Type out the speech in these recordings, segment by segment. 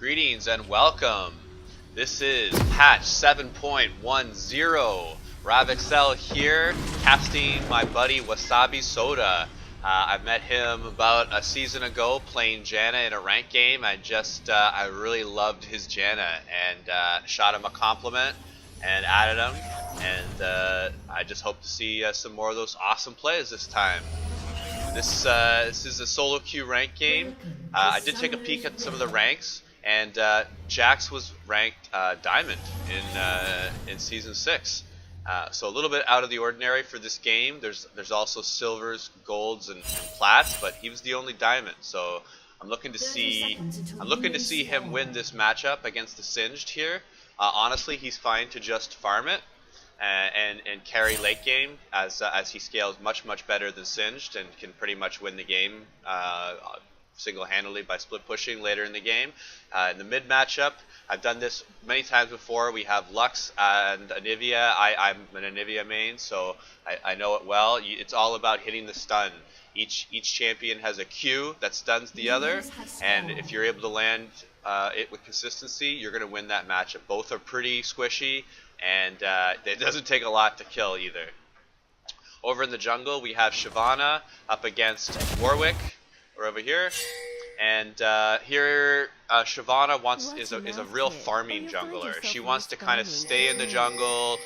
Greetings and welcome. This is patch 7.10. Exel here, casting my buddy Wasabi Soda. I met him about a season ago playing Janna in a ranked game. I really loved his Janna and shot him a compliment and added him. And I just hope to see some more of those awesome plays this time. This is a solo queue rank game. I did take a peek at some of the ranks. And Jax was ranked Diamond in Season 6. So a little bit out of the ordinary for this game. There's also Silvers, Golds, and Plats, but he was the only Diamond. So I'm looking to see him win this matchup against the Singed here. Honestly, he's fine to just farm it and carry late game as he scales much better than Singed and can pretty much win the game single-handedly by split pushing later in the game. In the mid matchup, I've done this many times before. We have Lux and Anivia. I'm an Anivia main, so I know it well. It's all about hitting the stun. Each champion has a Q that stuns the other, and if you're able to land it with consistency, you're going to win that matchup. Both are pretty squishy, and it doesn't take a lot to kill either. Over in the jungle, we have Shyvana up against Warwick. We're over here, and here Shyvana is a real farming jungler. She wants to kind of stay in the jungle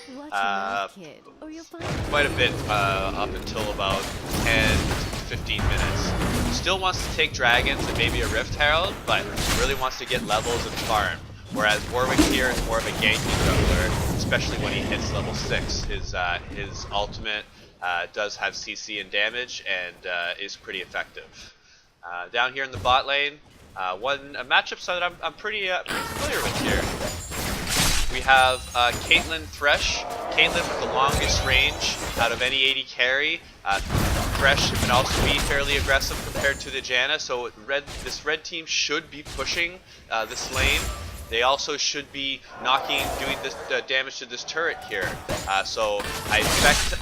quite a bit up until about 10-15 minutes. Still wants to take dragons and maybe a Rift Herald, but really wants to get levels and farm. Whereas Warwick here is more of a ganky jungler, especially when he hits level 6. His ultimate does have CC and damage and is pretty effective. Down here in the bot lane, a matchup that I'm pretty familiar with here. We have Caitlyn Thresh. Caitlyn with the longest range out of any AD carry. Thresh can also be fairly aggressive compared to the Janna, so this red team should be pushing this lane. They also should be doing this damage to this turret here. So I expect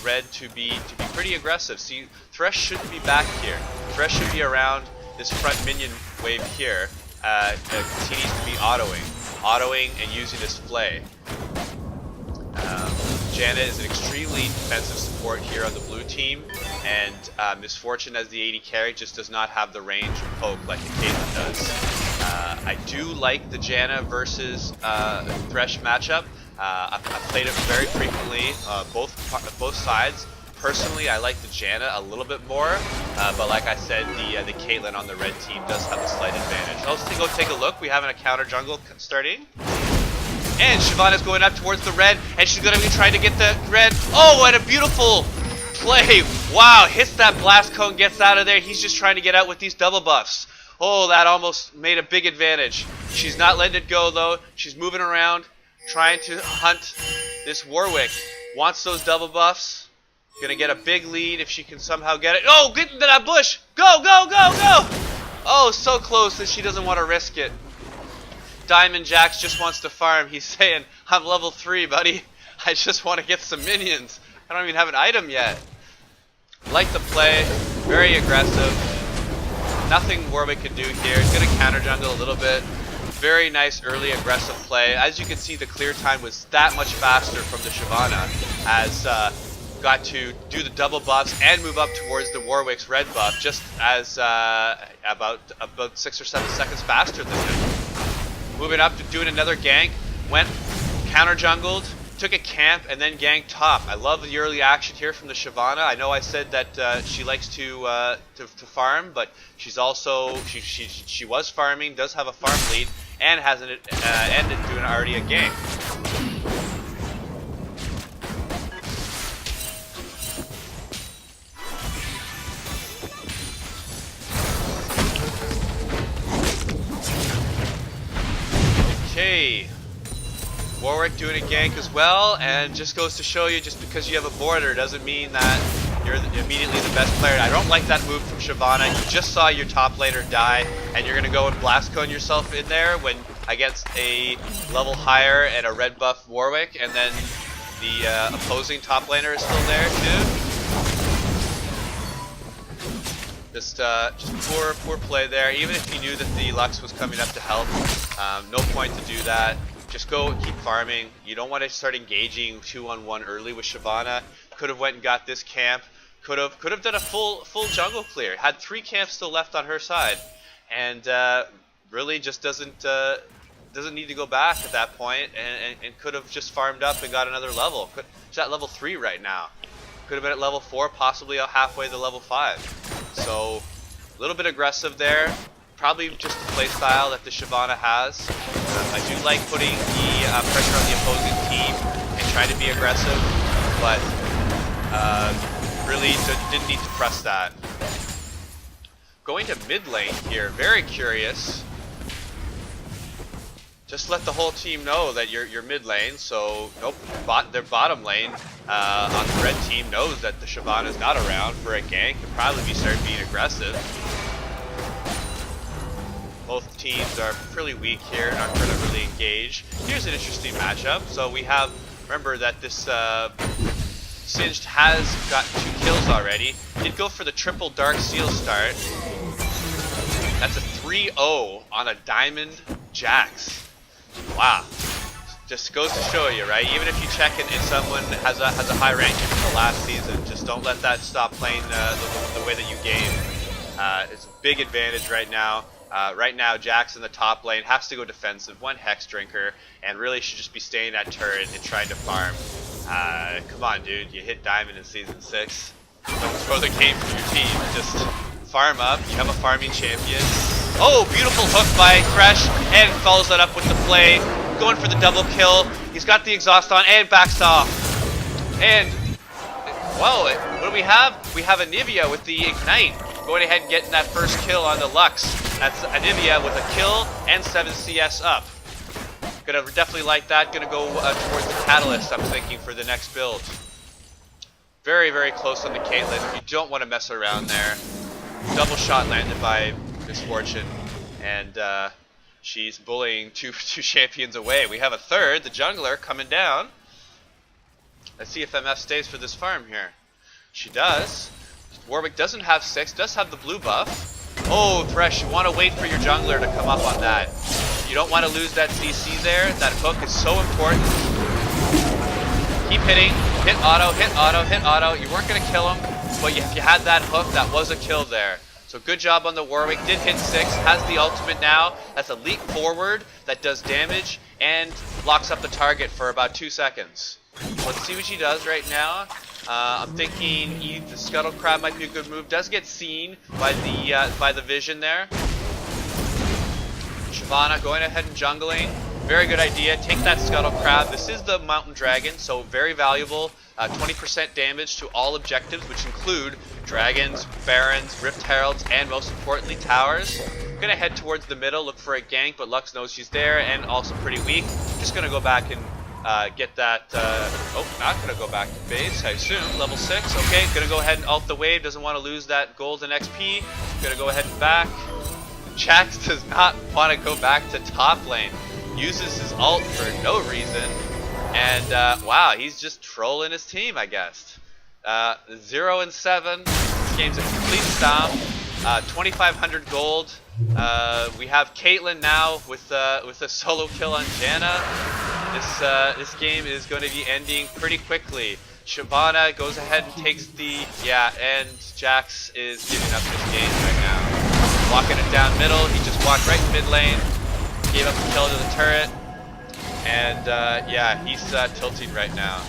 red to be pretty aggressive. See, Thresh shouldn't be back here. Thresh should be around this front minion wave here. He needs to be autoing and using his flay. Janna is an extremely defensive support here on the blue team, and Misfortune as the AD carry just does not have the range of poke like the Caitlyn does. I do like the Janna versus Thresh matchup. I've played it very frequently, both sides. Personally, I like the Janna a little bit more, but like I said, the Caitlyn on the red team does have a slight advantage. Let's go take a look. We have a counter jungle starting. And Shyvana's going up towards the red, and she's going to be trying to get the red. Oh, and a beautiful play. Wow, hits that blast cone, gets out of there. He's just trying to get out with these double buffs. Oh, that almost made a big advantage. She's not letting it go, though. She's moving around, trying to hunt this Warwick. Wants those double buffs. Gonna get a big lead if she can somehow get it. Oh, get into that bush! Go, go, go, go! Oh, so close that she doesn't want to risk it. Diamond Jax just wants to farm. He's saying, I'm level 3, buddy. I just want to get some minions. I don't even have an item yet. Like the play. Very aggressive. Nothing Warwick can do here. He's going to counter jungle a little bit. Very nice early aggressive play. As you can see, the clear time was that much faster from the Shyvana, as got to do the double buffs and move up towards the Warwick's red buff just as about 6 or 7 seconds faster than him. Moving up to doing another gank, went counter jungled, took a camp, and then ganked top. I love the early action here from the Shyvana. I know I said that she likes to farm, but she's also she was farming, does have a farm lead, and hasn't ended doing already a gank. Okay, Warwick doing a gank as well, and just goes to show you, just because you have a border doesn't mean that you're immediately the best player. I don't like that move from Shyvana. You just saw your top laner die, and you're gonna go and blast cone yourself in there when against a level higher and a red buff Warwick, and then the opposing top laner is still there too. Just poor play there. Even if you knew that the Lux was coming up to help, no point to do that. Just go keep farming. You don't want to start engaging 2-on-1 early with Shyvana. Could have went and got this camp. Could have done a full jungle clear. Had 3 camps still left on her side, and really just doesn't need to go back at that point, and could have just farmed up and got another level. She's at level 3 right now. Could have been at level 4, possibly halfway to level 5. So a little bit aggressive there. Probably just the playstyle that the Shyvana has. I do like putting the pressure on the opposing team and trying to be aggressive, but really didn't need to press that. Going to mid lane here, very curious. Just let the whole team know that you're mid lane. So nope, their bottom lane on the red team knows that the Shyvana is not around for a gank and probably start being aggressive. Both teams are fairly weak here, not going to really engage. Here's an interesting matchup. So we have, remember that this Singed has got 2 kills already. Did go for the triple Dark Seal start. That's a 3-0 on a Diamond Jax. Wow. Just goes to show you, right? Even if you check and someone has a high ranking from the last season, just don't let that stop playing the way that you game. It's a big advantage right now. Right now, Jax in the top lane has to go defensive, 1 Hex Drinker, and really should just be staying at turret and trying to farm. Come on, dude, you hit Diamond in Season 6. Don't throw the game for your team. Just farm up. You have a farming champion. Oh, beautiful hook by Thresh, and follows that up with the play. Going for the double kill. He's got the exhaust on and backs off. And, well, what do we have? We have Anivia with the Ignite. Going ahead and getting that first kill on the Lux. That's Anivia with a kill and 7 CS up. Gonna definitely like that. Gonna go towards the Catalyst, I'm thinking, for the next build. Very, very close on the Caitlyn. You don't want to mess around there. Double shot landed by Misfortune, and she's bullying two champions away. We have a third, the jungler, coming down. Let's see if MF stays for this farm here. She does. Warwick doesn't have 6, does have the blue buff. Oh, Thresh, you want to wait for your jungler to come up on that. You don't want to lose that CC there. That hook is so important. Keep hitting. Hit auto, hit auto, hit auto. You weren't going to kill him, but if you had that hook, that was a kill there. So good job on the Warwick. Did hit 6, has the ultimate now. That's a leap forward that does damage and locks up the target for about 2 seconds. Let's see what she does right now. I'm thinking the Scuttle Crab might be a good move. Does get seen by the vision there. Shyvana going ahead and jungling. Very good idea. Take that Scuttle Crab. This is the Mountain Dragon, so very valuable. 20% damage to all objectives, which include dragons, barons, rift heralds, and most importantly, towers. Gonna head towards the middle, look for a gank, but Lux knows she's there and also pretty weak. Just gonna go back and get that. Oh, not gonna go back to base, I assume. Level 6. Okay, gonna go ahead and ult the wave. Doesn't want to lose that golden XP. Gonna go ahead and back. Jax does not want to go back to top lane. Uses his ult for no reason. And wow, he's just trolling his team, I guess. 0 and 7. This game's a complete stomp. 2,500 gold. We have Caitlyn now with a solo kill on Janna. This game is going to be ending pretty quickly. Shyvana goes ahead and takes the and Jax is giving up this game right now. Walking it down middle. He just walked right in mid lane. Gave up the kill to the turret. And yeah, he's tilting right now.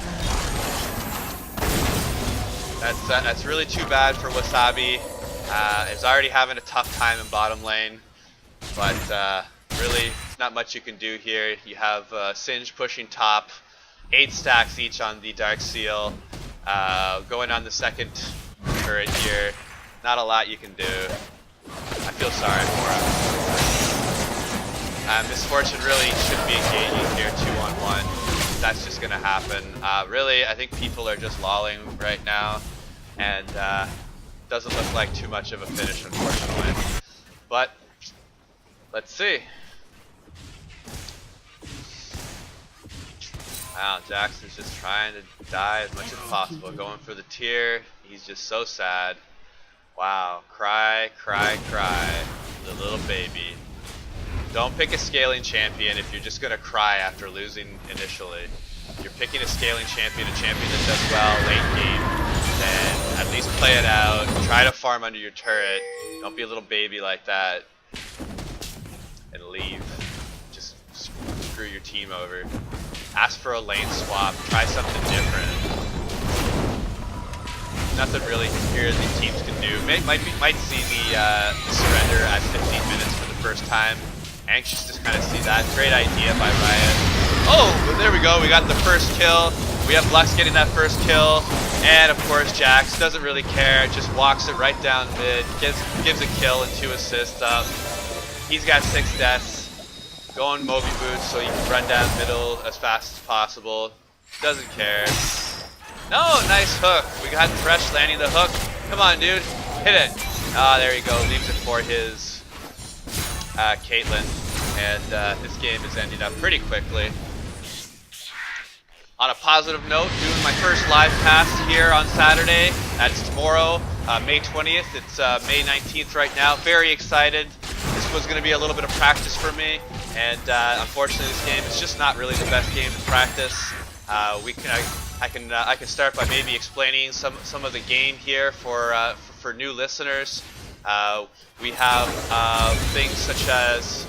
That's really too bad for Wasabi. He's already having a tough time in bottom lane, but really not much you can do here. You have Singe pushing top, 8 stacks each on the Dark Seal, going on the second turret here. Not a lot you can do. I feel sorry for him. Misfortune really shouldn't be engaging here 2-on-1. That's just gonna happen. Really, I think people are just lolling right now, and doesn't look like too much of a finish, unfortunately. But let's see. Wow, Jackson's just trying to die as much as possible, going for the tier. He's just so sad. Wow, cry, cry, cry, the little baby. Don't pick a scaling champion if you're just gonna cry after losing initially. If you're picking a scaling champion, a champion that does well late game, then at least play it out. Try to farm under your turret. Don't be a little baby like that and leave. Just screw your team over. Ask for a lane swap. Try something different. Nothing really here the teams can do. Might see the surrender at 15 minutes for the first time. Anxious to kind of see that. Great idea by Riot. Oh, but there we go. We got the first kill. We have Lux getting that first kill. And of course Jax doesn't really care. Just walks it right down mid. Gives a kill and 2 assists up. He's got 6 deaths. Going Moby Boots so you can run down middle as fast as possible. Doesn't care. No, nice hook. We got Thresh landing the hook. Come on, dude. Hit it. Ah, there you go. Leaves it for his Caitlyn. And this game is ending up pretty quickly. On a positive note, doing my first live cast here on Saturday. That's tomorrow, May 20th. It's May 19th right now. Very excited. This was going to be a little bit of practice for me. And unfortunately, this game is just not really the best game to practice. I can start by maybe explaining some of the game here for new listeners. We have things such as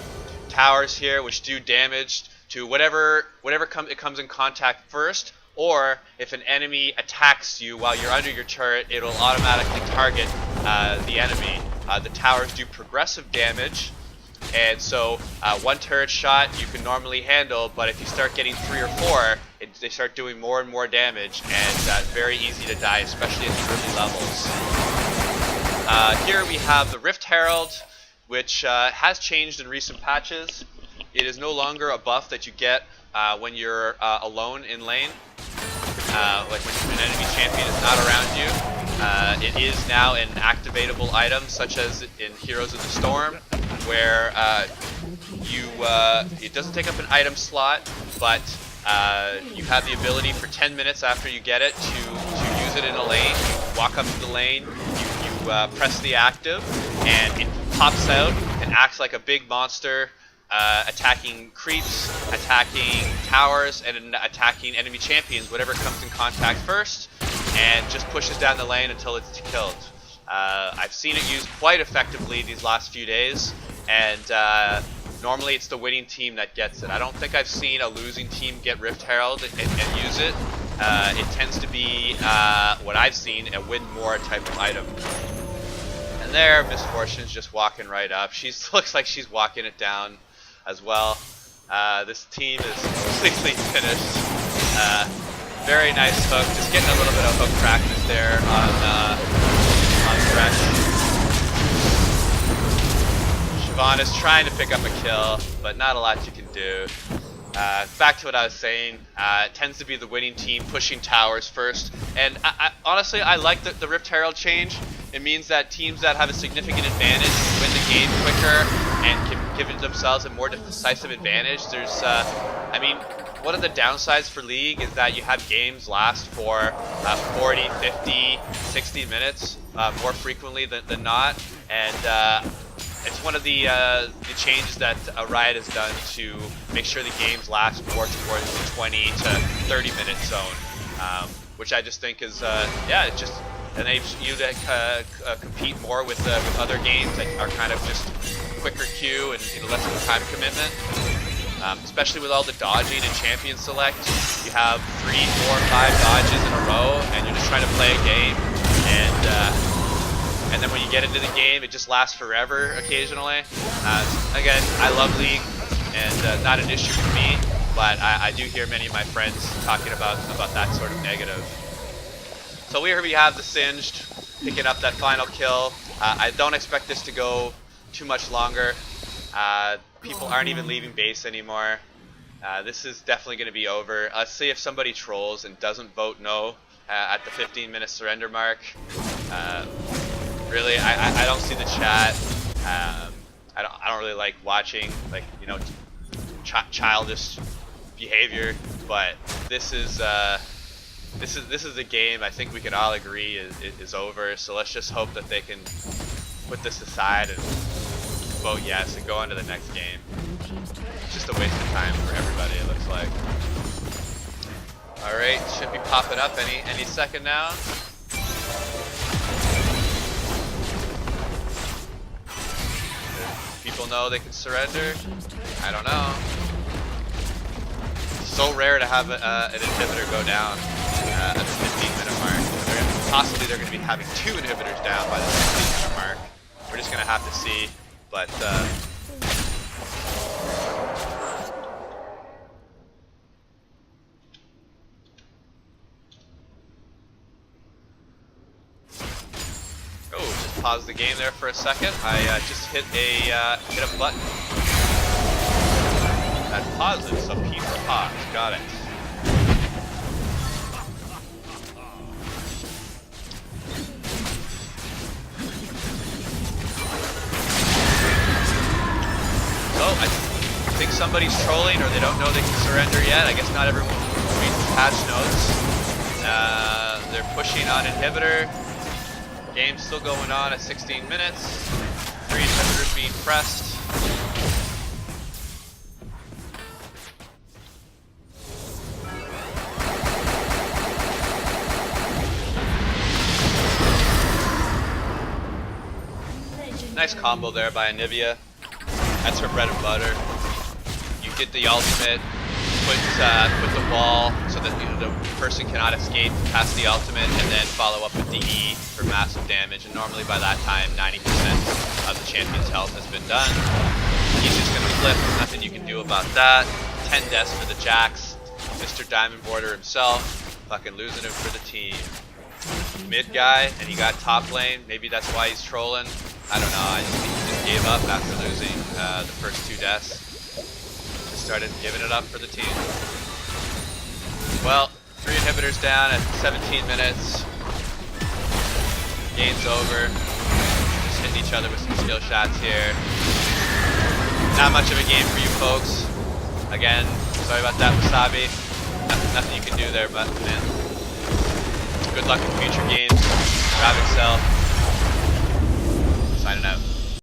towers here, which do damage to whatever it comes in contact first, or if an enemy attacks you while you're under your turret, it'll automatically target the enemy. The towers do progressive damage. And so one turret shot you can normally handle, but if you start getting 3 or 4, they start doing more and more damage, and very easy to die, especially at the early levels. Here we have the Rift Herald, which has changed in recent patches. It is no longer a buff that you get when you're alone in lane, like when an enemy champion is not around you. It is now an activatable item, such as in Heroes of the Storm, where it doesn't take up an item slot, but you have the ability for 10 minutes after you get it to use it in a lane. You walk up to the lane, you press the active, and it pops out and acts like a big monster, attacking creeps, attacking towers, and attacking enemy champions, whatever comes in contact first, and just pushes down the lane until it's killed. I've seen it used quite effectively these last few days, and normally it's the winning team that gets it. I don't think I've seen a losing team get Rift Herald and use it. It tends to be, what I've seen, a win more type of item. And there, Miss Fortune's just walking right up. She looks like she's walking it down as well. This team is completely finished. Very nice hook. Just getting a little bit of hook practice there on Thresh. Siobhan is trying to pick up a kill, but not a lot you can do. Back to what I was saying, it tends to be the winning team pushing towers first, and honestly I like the Rift Herald change. It means that teams that have a significant advantage win the game quicker and can give themselves a more decisive advantage. There's, I mean, one of the downsides for League is that you have games last for 40, 50, 60 minutes more frequently than not, and it's one of the changes that Riot has done to make sure the games last more towards the 20 to 30 minute zone, which I just think is, yeah, it just enables you to compete more with other games that are kind of just quicker queue and less of a time commitment. Especially with all the dodging and champion select, you have 3, 4, 5 dodges in a row, and you're just trying to play a game, and then when you get into the game, it just lasts forever occasionally. Again, I love League, and not an issue for me, but I do hear many of my friends talking about that sort of negative. So here we have the Singed picking up that final kill. I don't expect this to go too much longer. People aren't even leaving base anymore. This is definitely going to be over. Let's see if somebody trolls and doesn't vote no at the 15-minute surrender mark. Really, I don't see the chat. I don't really like watching, like, you know, childish behavior. But this is This is a game I think we can all agree is over. So let's just hope that they can put this aside and vote yes and go on to the next game. It's just a waste of time for everybody, it looks like. Alright, should be popping up any second now. People know they can surrender? I don't know. It's so rare to have an inhibitor go down at the 15-minute mark. Possibly they're going to be having 2 inhibitors down by the 15-minute mark. We're just going to have to see, but just pause the game there for a second. I just hit a button that pauses, so P for pause. Got it. So I think somebody's trolling, or they don't know they can surrender yet. I guess not everyone reads the patch notes. They're pushing on inhibitor. Game's still going on at 16 minutes. 3 inhibitors being pressed. Nice combo there by Anivia. That's her bread and butter. You get the ultimate, put the wall so that the person cannot escape past the ultimate, and then follow up with the E for massive damage. And normally by that time, 90% of the champion's health has been done. He's just gonna flip. There's nothing you can do about that. 10 deaths for the Jax. Mr. Diamond Border himself, fucking losing it for the team. Mid guy, and he got top lane. Maybe that's why he's trolling. I don't know. I just think he just gave up after losing the first 2 deaths. Just started giving it up for the team. Well, 3 inhibitors down at 17 minutes. Game's over. Just hitting each other with some skill shots here. Not much of a game for you folks. Again, sorry about that, Wasabi. Nothing you can do there, but man. Good luck in future games. Grab Exel. Signing out.